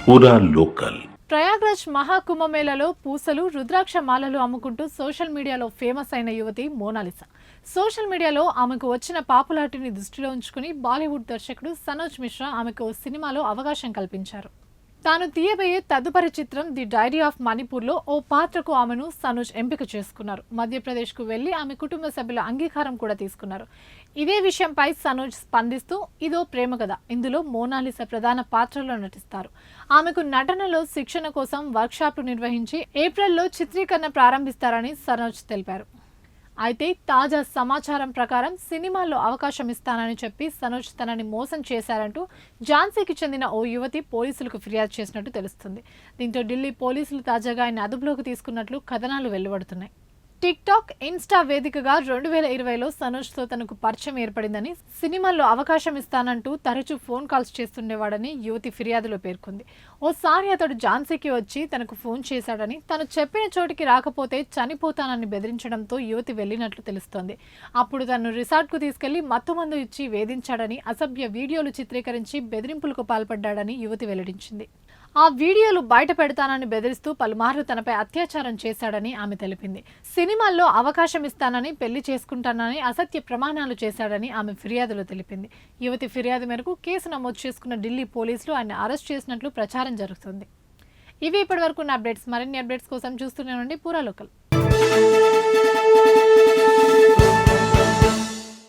పూరా లోకల్. ప్రయాగ్రాజ్ మహాకుంభమేళలో పూసలు రుద్రాక్ష మాలలు అమ్ముకుంటూ సోషల్ మీడియాలో ఫేమస్ అయిన యువతి మోనాలిసా. సోషల్ మీడియాలో ఆమెకు వచ్చిన పాపులారిటీని దృష్టిలో ఉంచుకుని బాలీవుడ్ దర్శకుడు సనోజ్ మిశ్రా ఆమెకు సినిమాలో అవకాశం కల్పించారు. తాను తీయబోయే తదుపరి చిత్రం ది డైరీ ఆఫ్ మణిపూర్లో ఓ పాత్రకు ఆమెను సనోజ్ ఎంపిక చేసుకున్నారు. మధ్యప్రదేశ్కు వెళ్లి ఆమె కుటుంబ సభ్యుల అంగీకారం కూడా తీసుకున్నారు. ఇదే విషయంపై సనోజ్ స్పందిస్తూ ఇదో ప్రేమ కథ, ఇందులో మోనాలిసా ప్రధాన పాత్రలో నటిస్తారు. ఆమెకు నటనలో శిక్షణ కోసం వర్క్షాప్లు నిర్వహించి ఏప్రిల్లో చిత్రీకరణ ప్రారంభిస్తారని సనోజ్ తెలిపారు. అయితే తాజా సమాచారం ప్రకారం సినిమాల్లో అవకాశం ఇస్తానని చెప్పి సనోజ్ తనని మోసం చేశారంటూ ఝాన్సీకి చెందిన ఓ యువతి పోలీసులకు ఫిర్యాదు చేసినట్టు తెలుస్తుంది. దీంతో ఢిల్లీ పోలీసులు తాజాగా ఆయన అదుపులోకి తీసుకున్నట్లు కథనాలు వెలువడుతున్నాయి. టిక్ టాక్, ఇన్స్టా వేదికగా 2020లో సనోజ్తో తనకు పరిచయం ఏర్పడిందని, సినిమాల్లో అవకాశం ఇస్తానంటూ తరచూ ఫోన్ కాల్స్ చేస్తుండేవాడని యువతి ఫిర్యాదులో పేర్కొంది. ఓసారి అతడు ఝాన్సీకి వచ్చి తనకు ఫోన్ చేశాడని, తను చెప్పిన చోటికి రాకపోతే చనిపోతానని బెదిరించడంతో యువతి వెళ్లినట్లు తెలుస్తోంది. అప్పుడు తను రిసార్ట్కు తీసుకెళ్లి మత్తుమందు ఇచ్చి వేధించాడని, అసభ్య వీడియోలు చిత్రీకరించి బెదిరింపులకు పాల్పడ్డాడని యువతి వెల్లడించింది. ఆ వీడియోలు బయట పెడతానని బెదిరిస్తూ పలుమార్లు తనపై అత్యాచారం చేశాడని ఆమె తెలిపింది. సినిమాల్లో అవకాశం ఇస్తానని, పెళ్లి చేసుకుంటానని అసత్య ప్రమాణాలు చేశాడని ఆమె ఫిర్యాదులో తెలిపింది. యువతి ఫిర్యాదు మేరకు కేసు నమోదు చేసుకున్న ఢిల్లీ పోలీసులు ఆయన అరెస్ట్ చేసినట్లు ప్రచారం జరుగుతుంది. ఇవి ఇప్పటివరకు ఉన్న అప్డేట్స్. మరిన్ని అప్డేట్స్ కోసం చూస్తూనే ఉండండి పూరా లోకల్.